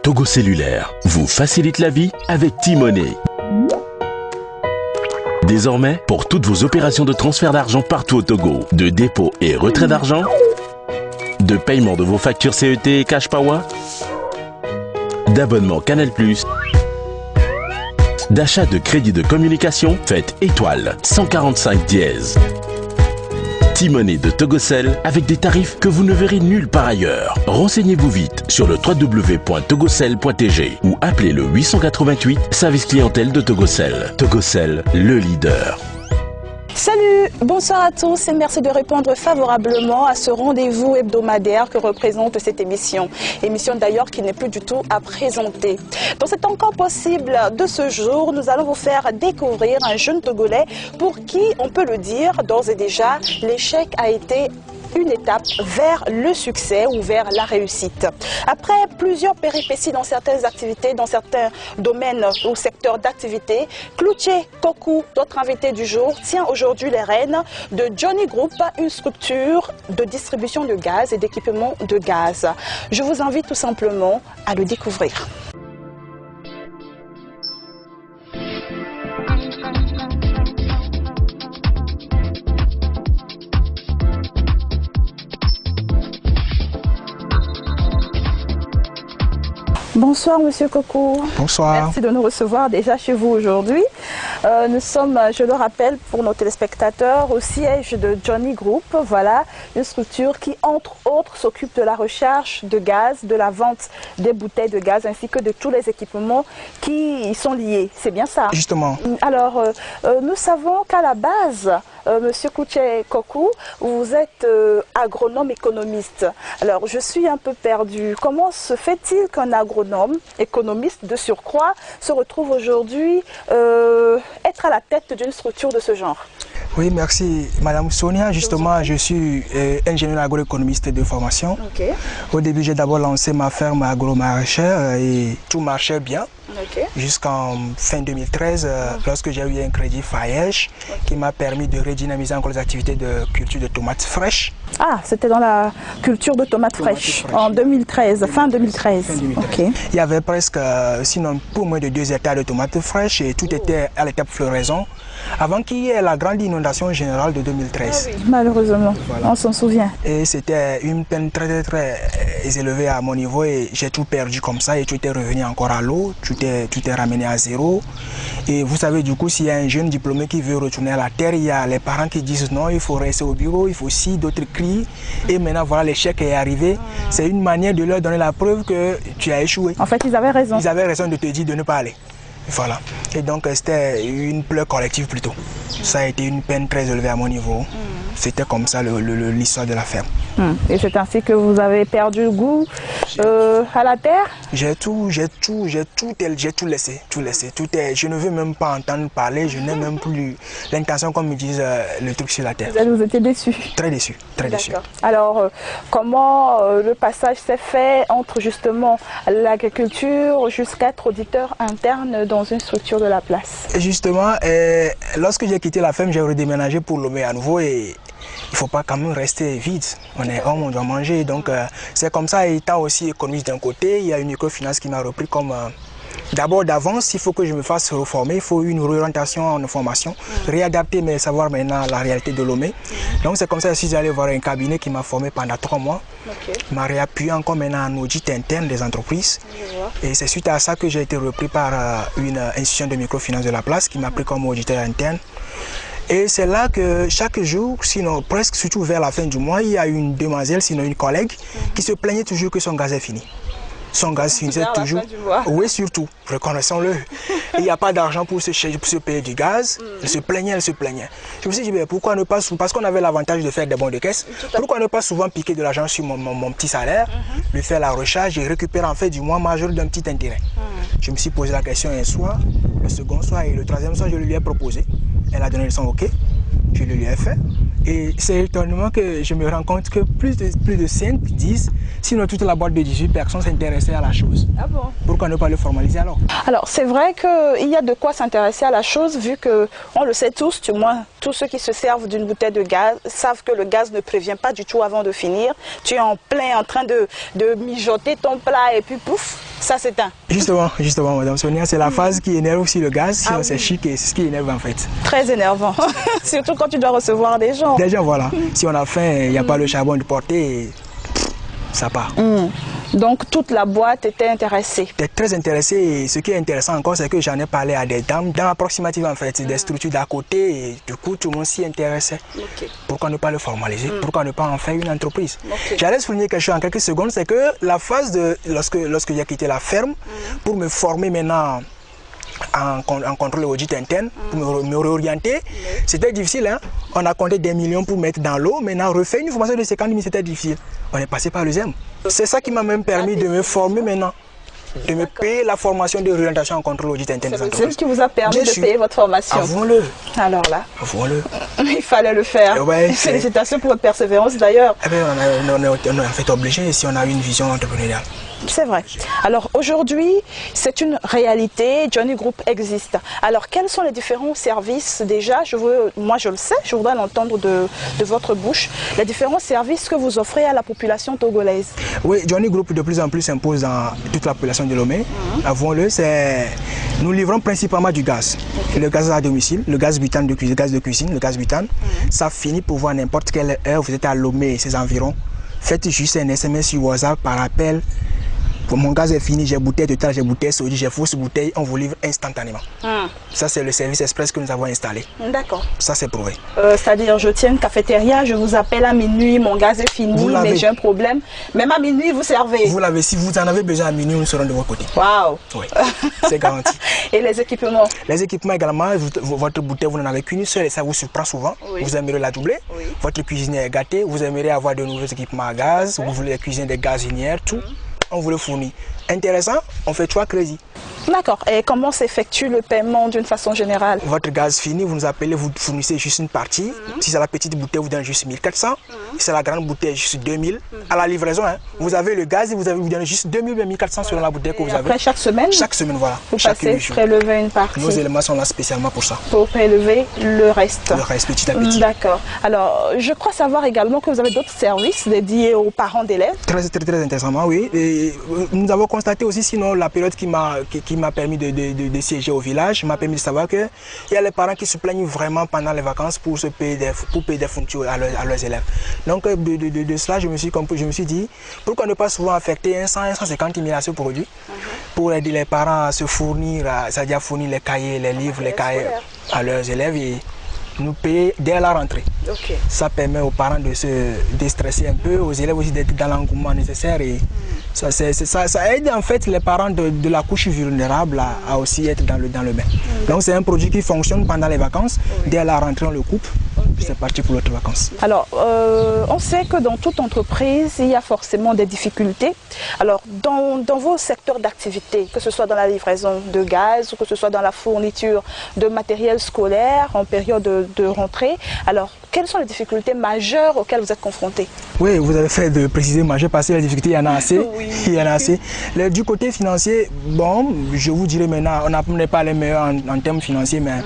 Togo Cellulaire vous facilite la vie avec T-Money. Désormais, pour toutes vos opérations de transfert d'argent partout au Togo, de dépôt et retrait d'argent, de paiement de vos factures CET et Cash Power, d'abonnement Canal+, d'achat de crédit de communication, faites étoile 145 dièse. T-Money de Togocel avec des tarifs que vous ne verrez nulle part ailleurs. Renseignez-vous vite sur le www.togocel.tg ou appelez le 888 service clientèle de Togocel. Togocel, le leader. Salut, bonsoir à tous et merci de répondre favorablement à ce rendez-vous hebdomadaire que représente cette émission. Émission d'ailleurs qui n'est plus du tout à présenter. Dans cet encore possible de ce jour, nous allons vous faire découvrir un jeune Togolais pour qui, on peut le dire, d'ores et déjà, l'échec a été une étape vers le succès ou vers la réussite. Après plusieurs péripéties dans certaines activités, dans certains domaines ou secteurs d'activité, Cloutier Kokou, notre invité du jour, tient aujourd'hui les rênes de Johnny Group, une structure de distribution de gaz et d'équipement de gaz. Je vous invite tout simplement à le découvrir. Bonsoir Monsieur Kokou. Bonsoir. Merci de nous recevoir déjà chez vous aujourd'hui. Nous sommes, je le rappelle pour nos téléspectateurs, au siège de Johnny Group. Voilà, une structure qui entre autres s'occupe de la recherche de gaz, de la vente des bouteilles de gaz ainsi que de tous les équipements qui y sont liés. C'est bien ça? Justement. Alors, nous savons qu'à la base, Monsieur Cloutier Kokou, vous êtes agronome économiste. Alors, je suis un peu perdue. Comment se fait-il qu'un agronome économiste de surcroît se retrouve aujourd'hui être à la tête d'une structure de ce genre? Oui, merci Madame Sonia. Justement, je suis ingénieur agroéconomiste de formation. Okay. Au début, j'ai d'abord lancé ma ferme agro-maraîchère et tout marchait bien. Okay. Jusqu'en fin 2013, lorsque j'ai eu un crédit Faège qui m'a permis de redynamiser encore les activités de culture de tomates fraîches. Ah, c'était dans la culture de tomates fraîches en 2013, fin 2013. Fin 2013. Okay. Il y avait presque, sinon pour moins de 2 hectares de tomates fraîches et tout était à l'étape floraison avant qu'il y ait la grande inondation générale de 2013. Ah oui, malheureusement, voilà. On s'en souvient. Et c'était une peine très élevée à mon niveau et j'ai tout perdu comme ça et tout était revenu encore à l'eau, tout est ramené à zéro. Et vous savez, du coup, s'il y a un jeune diplômé qui veut retourner à la terre, il y a les parents qui disent non, il faut rester au bureau, il faut aussi, d'autres crient. Et maintenant, voilà, l'échec est arrivé. C'est une manière de leur donner la preuve que tu as échoué. En fait, ils avaient raison. Ils avaient raison de te dire de ne pas aller. Voilà. Et donc, c'était une pleure collective plutôt. Ça a été une peine très élevée à mon niveau. C'était comme ça l'histoire de la ferme. Et c'est ainsi que vous avez perdu le goût à la terre? J'ai tout laissé. Je ne veux même pas entendre parler, je n'ai même plus l'intention qu'on me dise le truc sur la terre. Vous étiez déçu? Très déçu, très déçu. Alors, comment le passage s'est fait entre justement l'agriculture jusqu'à être auditeur interne dans une structure de la place? Et justement, lorsque j'ai quitté la ferme, j'ai redéménagé pour Lomé à nouveau et il ne faut pas quand même rester vide. On est homme, on doit manger. Donc c'est comme ça, étant aussi économiste d'un côté, il y a une microfinance qui m'a repris comme... D'abord, d'avance, il faut que je me fasse reformer, il faut une réorientation en formation, réadapter mes savoirs maintenant à la réalité de Lomé. Donc c'est comme ça que je suis allé voir un cabinet qui m'a formé pendant 3 mois. Il m'a réappuyé encore maintenant en audit interne des entreprises. Et c'est suite à ça que j'ai été repris par une institution de microfinance de la place qui m'a pris comme auditeur interne. Et c'est là que chaque jour, sinon presque surtout vers la fin du mois, il y a une demoiselle, sinon une collègue, qui se plaignait toujours que son gaz est fini. Son gaz finissait toujours. Oui, surtout, reconnaissons-le. Il n'y a pas d'argent pour se payer du gaz. Elle se plaignait. Je me suis dit, pourquoi ne pas, parce qu'on avait l'avantage de faire des bons de caisse, pourquoi ne pas souvent piquer de l'argent sur mon petit salaire, lui faire la recharge et récupérer en fait du mois majeur d'un petit intérêt. Je me suis posé la question un soir, le second soir et le troisième soir, je lui ai proposé. Elle a donné son OK, je le lui ai fait. Et c'est étonnamment que je me rends compte que plus de 5, 10, sinon toute la boîte de 18 personnes s'intéressaient à la chose. Ah bon? Pourquoi ne pas le formaliser alors? Alors, c'est vrai qu'il y a de quoi s'intéresser à la chose, vu que, on le sait tous, du moins, tous ceux qui se servent d'une bouteille de gaz savent que le gaz ne prévient pas du tout avant de finir. Tu es en plein en train de mijoter ton plat et puis pouf, ça s'éteint. Justement, Madame Sonia, c'est la phase qui énerve aussi le gaz, sinon c'est chic et c'est ce qui énerve en fait. Très énervant, surtout quand tu dois recevoir des gens. Des gens, voilà. Si on a faim, il n'y a pas le charbon de portée, ça part. Donc toute la boîte était intéressée. J'étais très intéressé et ce qui est intéressant encore, c'est que j'en ai parlé à des dames dans la proximité en fait, des structures d'à côté et du coup tout le monde s'y intéressait. Pourquoi ne pas le formaliser? Pourquoi ne pas en faire une entreprise? J'allais souligner quelque chose en quelques secondes, c'est que la phase de lorsque j'ai quitté la ferme pour me former maintenant en contrôle audit interne, pour me réorienter, c'était difficile. Hein? On a compté des millions pour mettre dans l'eau, maintenant refaire une formation de 50 000, c'était difficile. On est passé par le ZEM. C'est ça qui m'a même permis de me former maintenant, de me payer la formation de réorientation en contrôle audit interne des entreprises. C'est ce qui vous a permis de payer votre formation. Avouons-le. Alors là, avouons-le. Il fallait le faire. Ouais, félicitations pour votre persévérance d'ailleurs. Eh bien, on est en fait obligé si on a une vision entrepreneuriale. C'est vrai. Alors aujourd'hui, c'est une réalité, Johnny Group existe. Alors quels sont les différents services déjà? Moi je le sais, je voudrais l'entendre de votre bouche, les différents services que vous offrez à la population togolaise. Oui, Johnny Group de plus en plus s'impose dans toute la population de Lomé. Avouons-le, nous livrons principalement du gaz. Le gaz à domicile, le gaz butane de cuisine, le gaz butane. Ça finit pour voir n'importe quelle heure, vous êtes à Lomé et ses environs. Faites juste un SMS sur WhatsApp par appel. Mon gaz est fini, j'ai bouteille totale, j'ai bouteille sodium, j'ai fausse bouteille, on vous livre instantanément. Ça, c'est le service express que nous avons installé. D'accord. Ça, c'est prouvé. C'est-à-dire, je tiens une cafétéria, je vous appelle à minuit, mon gaz est fini, mais j'ai un problème. Même à minuit, vous servez. Vous l'avez. Si vous en avez besoin à minuit, nous serons de votre côté. Waouh. Oui, c'est garanti. Et les équipements? Les équipements également, votre bouteille, vous n'en avez qu'une seule et ça vous surprend souvent. Oui. Vous aimeriez la doubler. Oui. Votre cuisine est gâtée, vous aimeriez avoir de nouveaux équipements à gaz, vous voulez cuisiner des gazinières, tout. On vous le fournit. Intéressant, on fait 3 crédits. D'accord. Et comment s'effectue le paiement d'une façon générale? Votre gaz fini, vous nous appelez, vous fournissez juste une partie. Si c'est la petite bouteille, vous donnez juste 1400. Si c'est la grande bouteille, juste 2000. À la livraison, hein. Vous avez le gaz et vous donnez juste 2000 ou 1400 selon la bouteille que vous avez. Après chaque semaine? Chaque semaine, voilà. Vous passez prélever une partie. Nos éléments sont là spécialement pour ça. Pour prélever le reste. Le reste, petit à petit. D'accord. Alors, je crois savoir également que vous avez d'autres services dédiés aux parents d'élèves. Très intéressamment, oui. Et nous avons constaté aussi, sinon, la période qui m'a permis de siéger au village, m'a permis de savoir qu'il y a les parents qui se plaignent vraiment pendant les vacances pour payer des fournitures à leurs élèves. Donc de cela, je me suis dit, pourquoi ne pas souvent affecter 150 000 à ce produit pour aider les parents à se fournir, c'est-à-dire à fournir les cahiers, les livres, les cahiers à leurs élèves et nous payer dès la rentrée. Ça permet aux parents de se déstresser un peu, aux élèves aussi d'être dans l'engouement nécessaire et ça aide en fait les parents de la couche vulnérable à aussi être dans le bain. Donc c'est un produit qui fonctionne pendant les vacances, dès la rentrée on le coupe. C'est parti pour l'autre vacances. Alors, on sait que dans toute entreprise, il y a forcément des difficultés. Alors, dans vos secteurs d'activité, que ce soit dans la livraison de gaz ou que ce soit dans la fourniture de matériel scolaire en période de rentrée, alors, quelles sont les difficultés majeures auxquelles vous êtes confrontés? Oui, vous avez fait de préciser majeures parce que les difficultés, il y en a assez. Il y en a assez. Du côté financier, bon, je vous dirais maintenant, on n'est pas les meilleurs en termes financiers, mais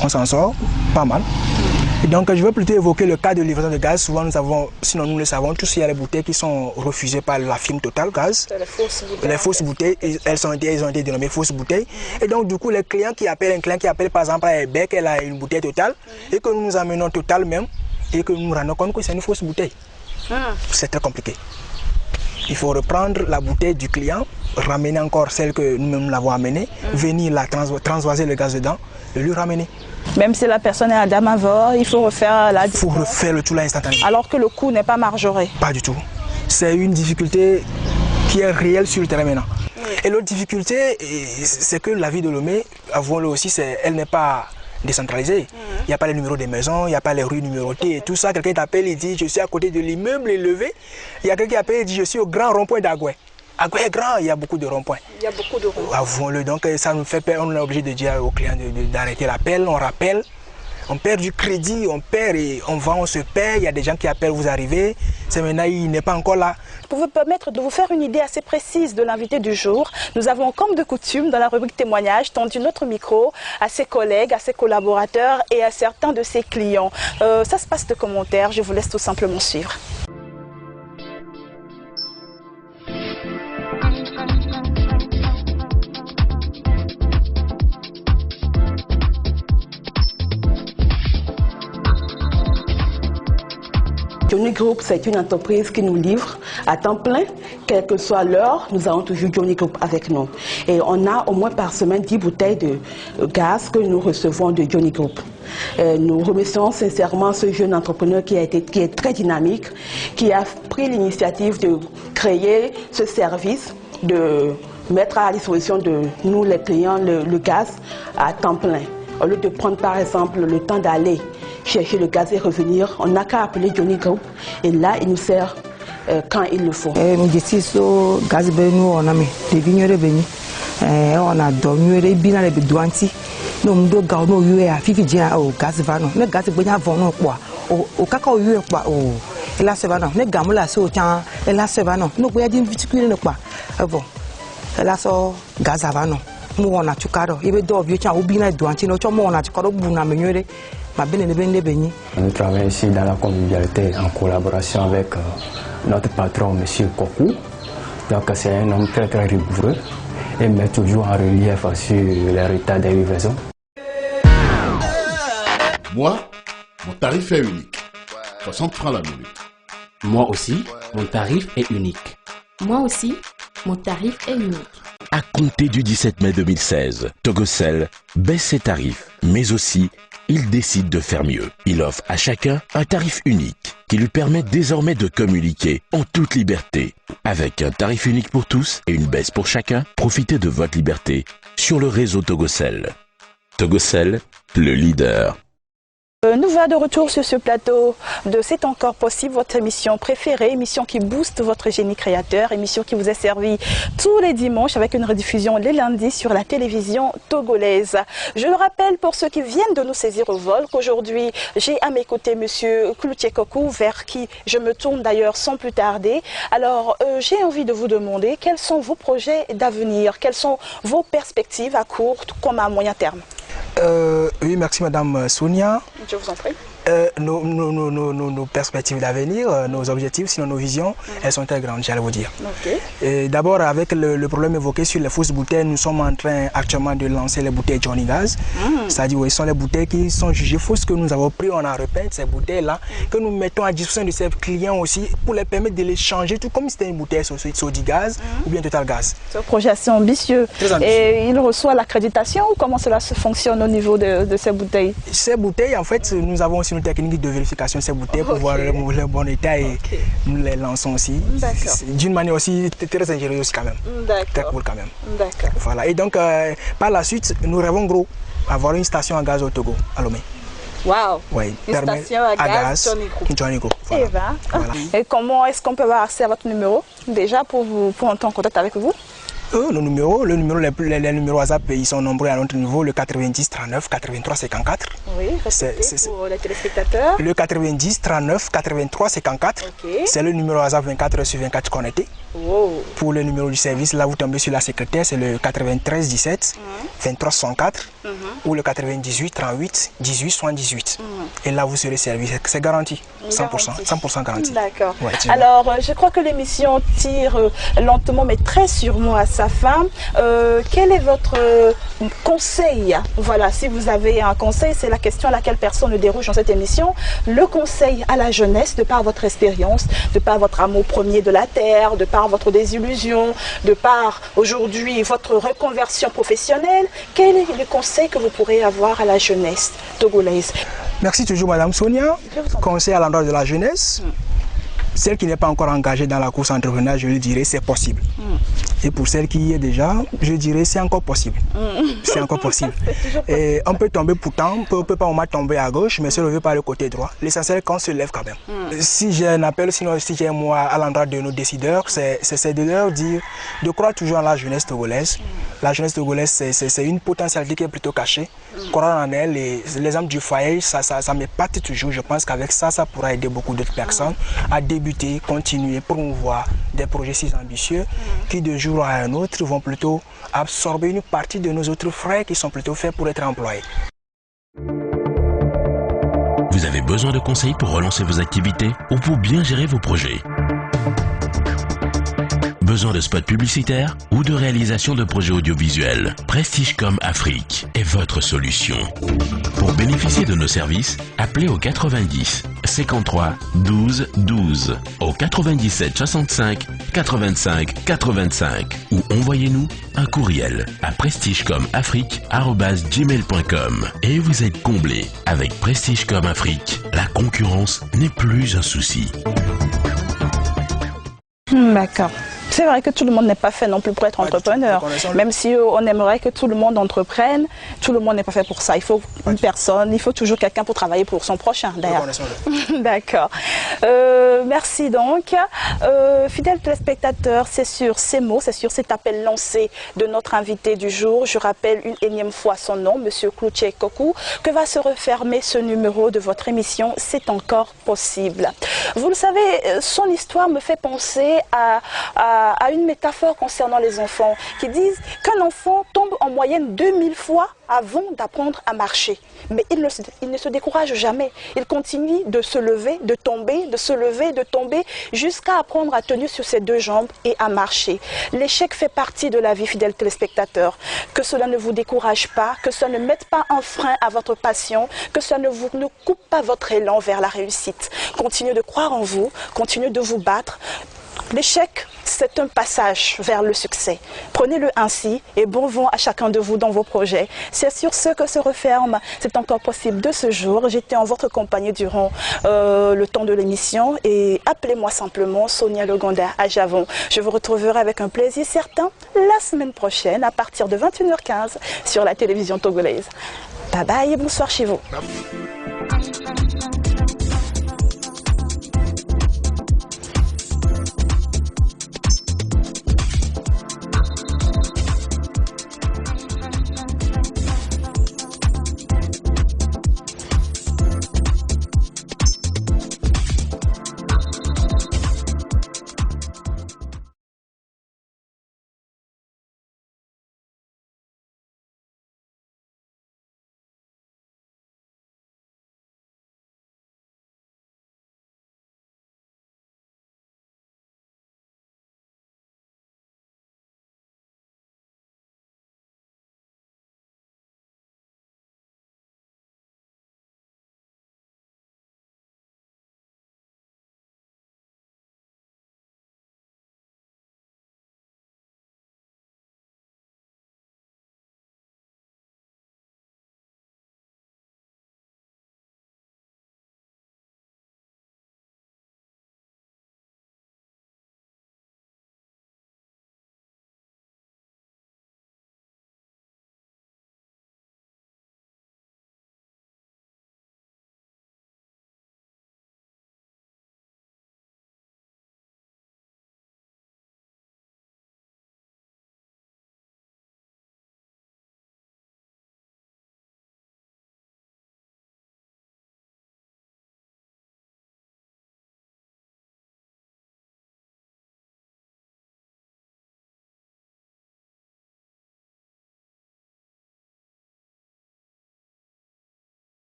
on s'en sort pas mal. Donc je vais plutôt évoquer le cas de livraison de gaz. Souvent sinon nous le savons tous, il y a les bouteilles qui sont refusées par la firme Total Gaz. Les fausses bouteilles, elles ont été dénommées fausses bouteilles. Et donc du coup les clients qui appellent, un client qui appelle par exemple à Ebec, elle a une bouteille Total et que nous amenons Total même et que nous nous rendons compte que c'est une fausse bouteille. C'est très compliqué. Il faut reprendre la bouteille du client, ramener encore celle que nous l'avons amenée, venir la transvaser le gaz dedans et lui ramener. Même si la personne est à Damavor, il faut refaire la distance. Il faut refaire le tout là instantanément. Alors que le coût n'est pas majoré. Pas du tout. C'est une difficulté qui est réelle sur le terrain maintenant. Et l'autre difficulté, c'est que la ville de Lomé, avouons-le aussi, elle n'est pas décentralisée. Il n'y a pas les numéros des maisons, il n'y a pas les rues numérotées et tout ça. Quelqu'un t'appelle et dit je suis à côté de l'immeuble élevé. Il y a quelqu'un qui appelle et dit je suis au grand rond-point d'Agoué. Agoué est grand, il y a beaucoup de ronds-points. Il y a beaucoup de ronds-points. Avouons-le, donc ça nous fait peur, on est obligé de dire aux clients d'arrêter l'appel, on rappelle. on perd du crédit, on perd et on vend, on se perd. Il y a des gens qui appellent, vous arrivez. C'est maintenant, il n'est pas encore là. Pour vous permettre de vous faire une idée assez précise de l'invité du jour, nous avons comme de coutume dans la rubrique témoignage tendu notre micro à ses collègues, à ses collaborateurs et à certains de ses clients. Ça se passe de commentaires, je vous laisse tout simplement suivre. Johnny Group, c'est une entreprise qui nous livre à temps plein, quelle que soit l'heure, nous avons toujours Johnny Group avec nous. Et on a au moins par semaine 10 bouteilles de gaz que nous recevons de Johnny Group. Nous remercions sincèrement ce jeune entrepreneur qui est très dynamique, qui a pris l'initiative de créer ce service, de mettre à la disposition de nous les clients le gaz à temps plein. Au lieu de prendre par exemple le temps d'aller chercher le gaz et revenir, on n'a qu'à appeler Johnny Group et là il nous sert quand il le faut. Nous disons gaz nous on a mis des vignerons bénis, on a dormi les bins les bédouanti, nous nous gardons nos yeux à fifidia au gaz vano, le gaz bénia vano quoi, au cacao yeux quoi, au la sevano, le gamme la so tiens, et la sevano, nous voyons d'une viticule quoi, bon, la so gaz vano. Nous on a tout carré, il veut dormir tiens au bina douanti, nous on a tout carré bouna meilleure. Nous travaillons ici dans la convivialité en collaboration avec notre patron, M. Kokou. Donc c'est un homme très très rigoureux et met toujours en relief sur les retards des livraisons. Moi, mon tarif est unique. 60 francs la minute. Moi aussi, mon tarif est unique. Moi aussi, mon tarif est unique. À compter du 17 mai 2016, Togocel baisse ses tarifs, mais aussi il décide de faire mieux. Il offre à chacun un tarif unique qui lui permet désormais de communiquer en toute liberté. Avec un tarif unique pour tous et une baisse pour chacun, profitez de votre liberté sur le réseau Togocel. Togocel, le leader. Nous voilà de retour sur ce plateau de C'est encore possible, votre émission préférée, émission qui booste votre génie créateur, émission qui vous est servie tous les dimanches avec une rediffusion les lundis sur la télévision togolaise. Je le rappelle pour ceux qui viennent de nous saisir au vol qu'aujourd'hui j'ai à mes côtés Monsieur Cloutier Kokou, vers qui je me tourne d'ailleurs sans plus tarder. Alors j'ai envie de vous demander quels sont vos projets d'avenir, quelles sont vos perspectives à court comme à moyen terme. Oui, merci Madame Sonia. Je vous en prie. Nos perspectives d'avenir, nos objectifs, sinon nos visions, elles sont très grandes, j'allais vous dire. Okay. D'abord, avec le problème évoqué sur les fausses bouteilles, nous sommes en train actuellement de lancer les bouteilles Johnny Gaz. C'est-à-dire, ce sont les bouteilles qui sont jugées fausses que nous avons pris, on a repeint ces bouteilles-là, que nous mettons à disposition de ces clients aussi pour les permettre de les changer, tout comme si c'était une bouteille Sodi Gaz ou bien Total Gaz. Ce projet assez ambitieux. Très ambitieux. Et il reçoit l'accréditation ou comment cela se fonctionne au niveau de ces bouteilles? Ces bouteilles, en fait, nous avons aussi une technique de vérification de ces bouteilles pour voir le bon état et nous les lançons aussi. D'une manière aussi très ingénieuse aussi quand même. Très cool quand même. Voilà. Et donc, par la suite, nous rêvons gros, avoir une station à gaz au Togo, à Lomé. Waouh! Oui, une station à gaz Johnny Group. Voilà. Voilà. Et comment est-ce qu'on peut avoir accès à votre numéro déjà pour entrer en contact avec vous? Les numéros WhatsApp, ils sont nombreux à notre niveau, le 90 39 83 54. Oui, c'est pour les téléspectateurs. Le 90 39 83 54, c'est le numéro WhatsApp 24 h sur 24 connecté. Wow. Pour le numéro du service, là vous tombez sur la secrétaire, c'est le 93 17 23 64 ou le 98 38 18 78. Et là vous serez servi, c'est garanti, 100% garanti. D'accord. Ouais, alors je crois que l'émission tire lentement mais très sûrement à sa fin. Quel est votre conseil? Voilà, si vous avez un conseil, c'est la question à laquelle personne ne déroge dans cette émission. Le conseil à la jeunesse, de par votre expérience, de par votre amour premier de la terre, de par votre désillusion, de par aujourd'hui votre reconversion professionnelle, quel est le conseil que vous pourrez avoir à la jeunesse togolaise? Merci toujours Madame Sonia. Conseil à l'endroit de la jeunesse. Celle qui n'est pas encore engagée dans la course entrepreneuriale, je lui dirais, c'est possible. Et pour celle qui y est déjà, je dirais c'est encore possible. C'est encore possible. Et on peut tomber pourtant, on peut pas vraiment tomber à gauche, mais se lever par le côté droit. L'essentiel qu'on se lève quand même. Si j'ai un appel, sinon si j'ai un mot à l'endroit de nos décideurs, c'est de leur dire de croire toujours en la jeunesse togolaise. La jeunesse togolaise, c'est une potentialité qui est plutôt cachée. Croire en elle, et l'exemple du foyer, ça m'épate toujours. Je pense qu'avec ça, ça pourra aider beaucoup d'autres personnes à débuter, continuer, promouvoir des projets si ambitieux qui de jour à un autre vont plutôt absorber une partie de nos autres frères qui sont plutôt faits pour être employés. Vous avez besoin de conseils pour relancer vos activités ou pour bien gérer vos projets? Besoin de spots publicitaires ou de réalisation de projets audiovisuels? Prestigecom Afrique est votre solution. Pour bénéficier de nos services, appelez au 90 53 12 12, au 97 65 85 85 ou envoyez-nous un courriel à prestigecomafrique@gmail.com et vous êtes comblé. Avec Prestigecom Afrique, la concurrence n'est plus un souci. D'accord. C'est vrai que tout le monde n'est pas fait non plus pour être entrepreneur. Même si on aimerait que tout le monde entreprenne, tout le monde n'est pas fait pour ça. Il faut une personne, il faut toujours quelqu'un pour travailler pour son prochain, d'ailleurs. D'accord. Merci donc. Fidèles téléspectateurs, c'est sur ces mots, c'est sur cet appel lancé de notre invité du jour. Je rappelle une énième fois son nom, Monsieur Cloutier Kokou, que va se refermer ce numéro de votre émission C'est encore possible. Vous le savez, son histoire me fait penser à une métaphore concernant les enfants qui disent qu'un enfant tombe en moyenne 2000 fois avant d'apprendre à marcher. Mais il ne se décourage jamais. Il continue de se lever, de tomber, de se lever, de tomber jusqu'à apprendre à tenir sur ses deux jambes et à marcher. L'échec fait partie de la vie, fidèles téléspectateurs. Que cela ne vous décourage pas, que cela ne mette pas un frein à votre passion, que cela ne coupe pas votre élan vers la réussite. Continuez de croire en vous, continuez de vous battre. L'échec, c'est un passage vers le succès. Prenez-le ainsi et bon vent à chacun de vous dans vos projets. C'est sur ce que se referme C'est encore possible de ce jour. J'étais en votre compagnie durant le temps de l'émission et appelez-moi simplement Sonia Loganda à Javon. Je vous retrouverai avec un plaisir certain la semaine prochaine à partir de 21h15 sur la télévision togolaise. Bye bye et bonsoir chez vous.